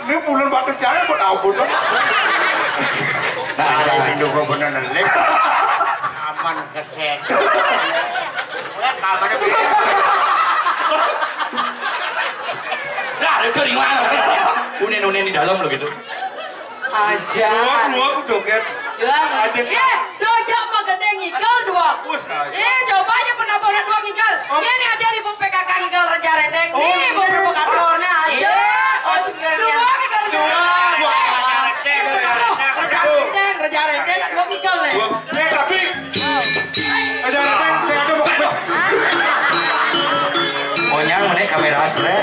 Ini bulan batas jangan buat ampun. Nah, jangan hidup benar lek. Aman kesehatan. Lihat kamarnya begini. dari mana? Unen di dalam lo gitu. Aja. Dua joget. Dojak mah gede ngikal dua. Coba aja pernah bola dua ngikal. Ini aja di buk PKK ngikal Raja Rendeng. Nih buk provokatornya aja. Dua ngikal Raja Rendeng dua ngikal nih. Tapi Raja Rendeng saya ada buk. Monyang mana kamera asli.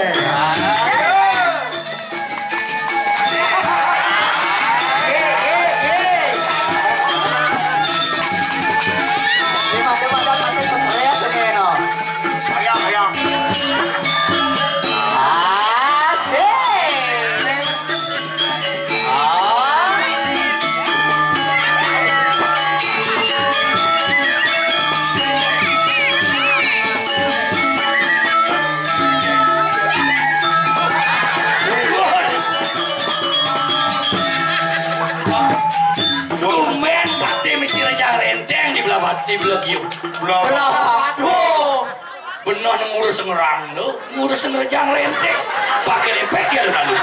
Di belakang waduh benar ngurus ngerang lo ngurus ngerjang rentek pakai lepek ya lo lalu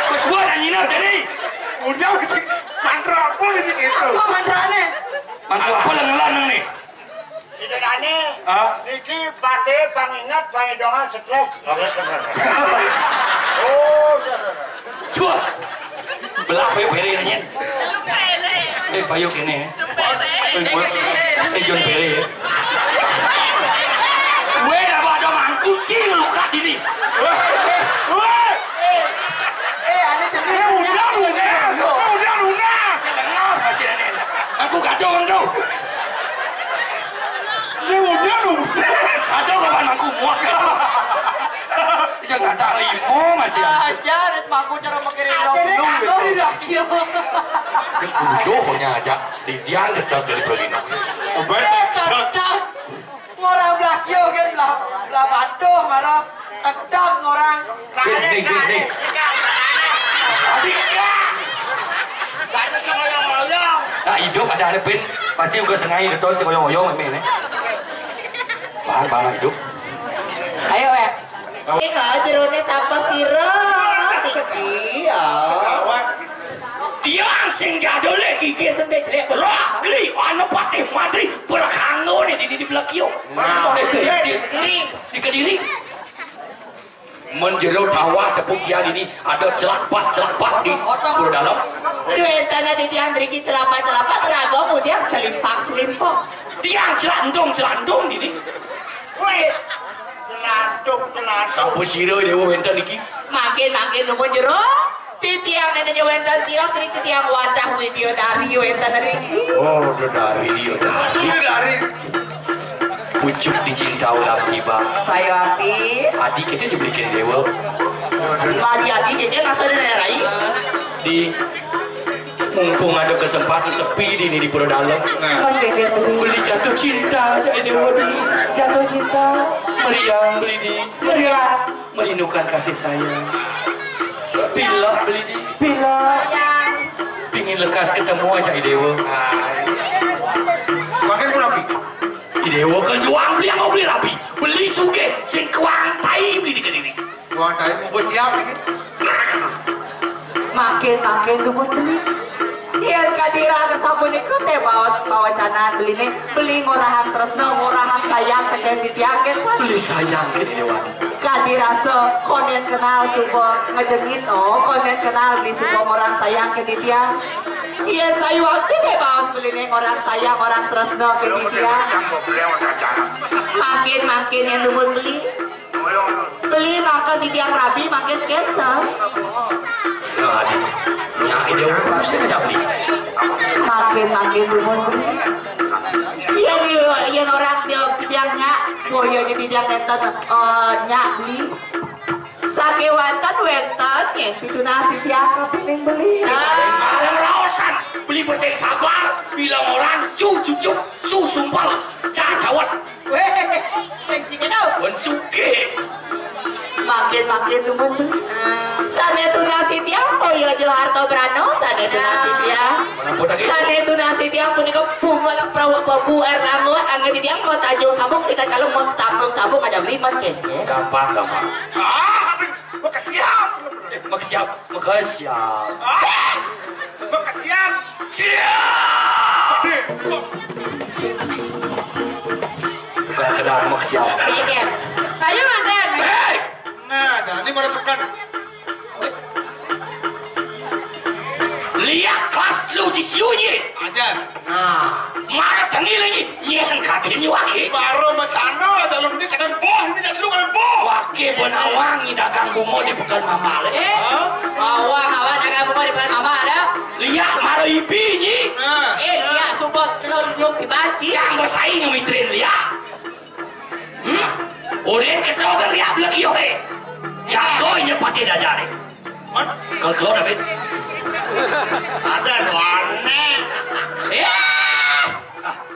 pas gua nanyina tadi udah sih mantra apa sih itu apa mantranya mantra apa lanang nih tidak aneh Niki pate pangingat pangidongan stres oh saudara cua belah pere nanya payuk ini John Pere ya gue dapat ada mangkucing luka di sini ada jenis udah lunas masih ada aku gadong tuh ini udah lunas ada kapan aku muak jangan tak limo masih Aja net mangku cara mengirim Dohnya aja tidian tetap dari begini. Kedak orang belakio kan lah Bandung marah kedak orang Ding. Adiknya. Nah hidup ada pin pasti juga sengaja betul si oyong ini. Bahan hidup. Ayo weh. Ini jerone sapa sira? Tinggi ya. Tiang sing jadole gigi sendiri jelek rokli anu patih madri berkango nih di belakio di Kediri menjero tawa tepuk tiang ini ada celapat di buru dalam Duitana di tiang driki celapat terago kemudian celimpang tiang celandong ini wait celandong sapu siro dewa wenten iki makin numpun jero titiang neneknya wenten tios ri titiang wadah Widiodari wenten riki oh Widiodari pucuk dicinta ulam tiba saya api adik itu juga bikin dewa mari adik ini ngasih nenerai di mumpung ada kesempatan sepi di pura dalam beli jatuh cinta jadi dewa di jatuh cinta meriang beli di merindukan kasih sayang pilih beli di pingin lekas ketemu aja idewo makin pun rapi idewo kan juang beli yang mau beli rapi beli suge sing kuang tai beli di Kediri kuang tai mau siap ini makin tuh beli Iyan kadira kesampun ikut bawa canan beli ngurahan terus ngurahan sayang pengen ditiangin beli sayang ke dewa kadira konen kenal supo ngejengin konen kenal di supo orang sayang ke ditiang Iyan sayu waktu bawa beli orang sayang orang terus ke ditiang makin yang dubun beli makan ditiang rabi makin kentang ya idewo bisa aja beli makin dubun iya orang yang nyak boyo jadi yang nonton nyak beli sake wonten ya itu nasi siapa pengen beli raosan beli bersih sabar bilang orang cucuk susumpal cacawat weh sing sing tau wan suke makin temen. Sanetu nasi tiang toyo jo harto brano sanetu nasi tiang. Sanetu nasi tiang punika bunga prawa babu erlangot angin tiang mau tajung sabung kita kalau mau tabung ada liman kene. Gampang. Makasiap. Siap. Gak kenal makasiap. Iya. Ayo mantan. Nah, ini merasukkan. Lihat kelas lu di sini. Ajar. Marah tengi lagi. Nyen katin waki. Baru macano, dalam ini kadang boh, ini jadi lu kadang boh. Waki benawangi dagang bungo di pekan mama. Awak dagang bungo di pekan mama ada. Lihat marah ipinya. Lihat support telur dibanci. Jangan bersaing mitrin lihat. Udah ketahuan lihat lagi oke. Jagonya pakai dajari. Kalau David. Ada warna.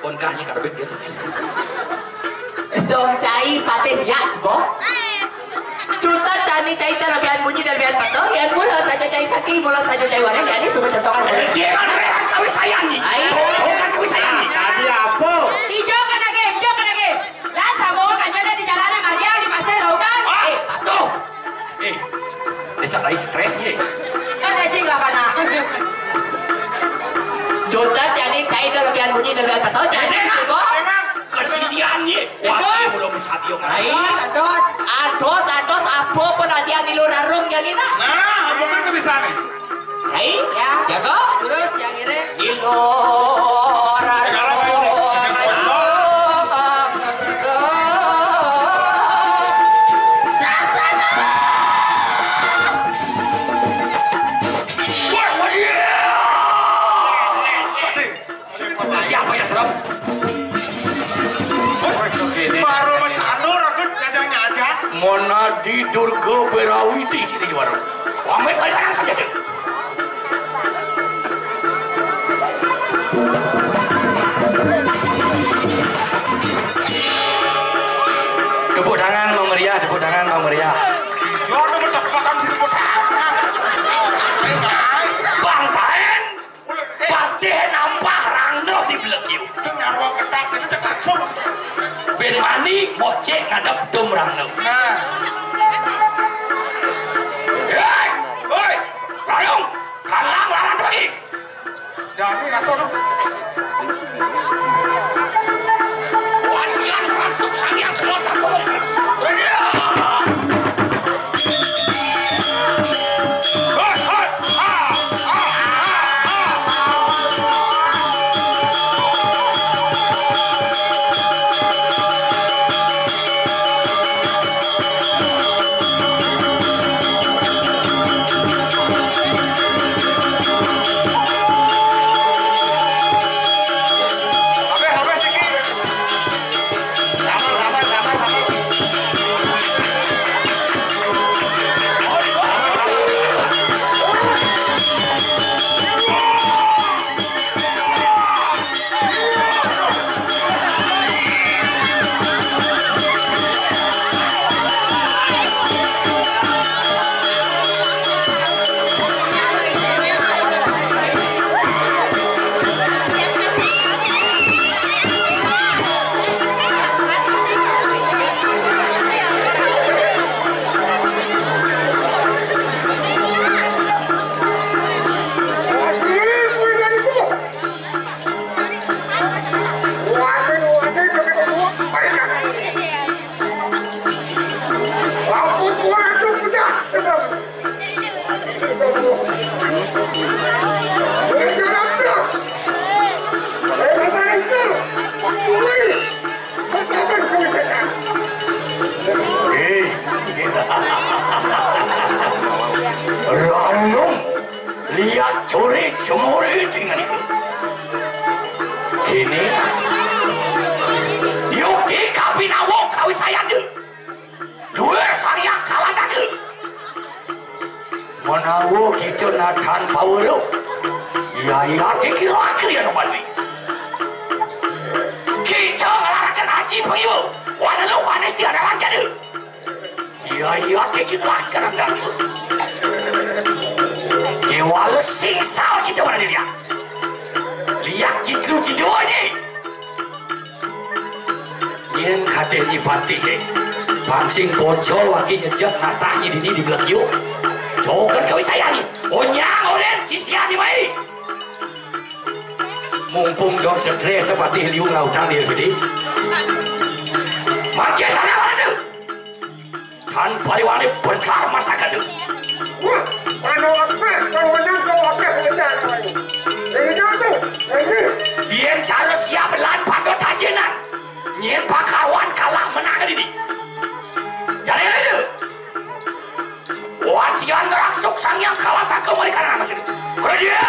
Konkahnya kan David gitu. Dong cai patih ya, Bo. Cuta cani cai terlebihan bunyi terlebihan pato. Yang mula saja cai sakit, mula saja cai warna. Jadi semua contohkan. Jangan rehat kau sayangi. Bukan kau sayangi. Tadi apa? Hijau kan lagi. Lan sabun kanjanya di jalanan aja di pasar kan. Tuh. Desa lagi stresnya. Kan anjing lah pana. Cuta cani cai terlebihan bunyi terlebihan pato. Jadi Bo. Kesedihannya. Wakil belum bisa diomongin. Ados apa pun nanti di luar rung jadi nak. Nah, apa kan bisa nih? Ya, siapa? Terus yang ini. Di luar Siapa yang serem? Baru macano, ragut ngajangnya aja. Mana di Durga Berawiti sini di warung. Wamen balik kanan saja tuh. Tepuk tangan Bang Meriah, tepuk tangan Bang Meriah. Jodoh bertepuk-tepukan sini botak. Bang Taen, patih nampah rangdo di belekiu. Dengan ruang ketak itu cek langsung. Ben mani bocek ngadep tum rangdo. Nah, Hei, oi, Rayong, kalang larang lagi. Dani langsung. Wanjian langsung sangiang semua tampung. Ranum, lihat curi cemuri dengan itu. Kini, yukti kabinawo kawi saya tu. Luar saya kalah tak tu. Menawo kita natan pawelo. Ya dikira akhir ya nombari. Kita melarangkan haji pengibu. Walau wanes tiada lancar tu. iya kekilah kerendam. Kewala singsal kita mana dia? Lihat ciklu cidu aja. Yen kadeni pati ke, pangsing bocor wakil nyejak natahnya di belakang yuk. Jokan kau saya ni, onyang oren sisian di mai. Mumpung dong stres seperti liu lautan dia bedi. Macam tanah mana tu? Tanpa liwani berkar masa kata. Wah, ano apa? Kalau kau apa kerjaan ini? Ini tu, ini. Dia cara siap belan pada tajenan. Nyen pakawan kalah menang ini. Jadi itu. Wajian gerak suksang yang kalah tak kembali karena mesin. Kerja.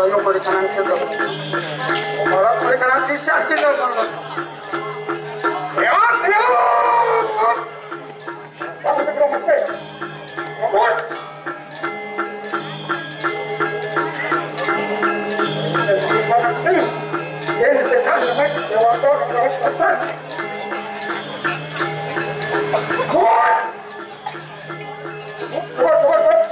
Doyo berikan sebelum. Malah berikan sisa kita kalau. Ya, ya. Kamu terus mati. Buat. Ini sekarang nak lewat atas. Buat. Buat.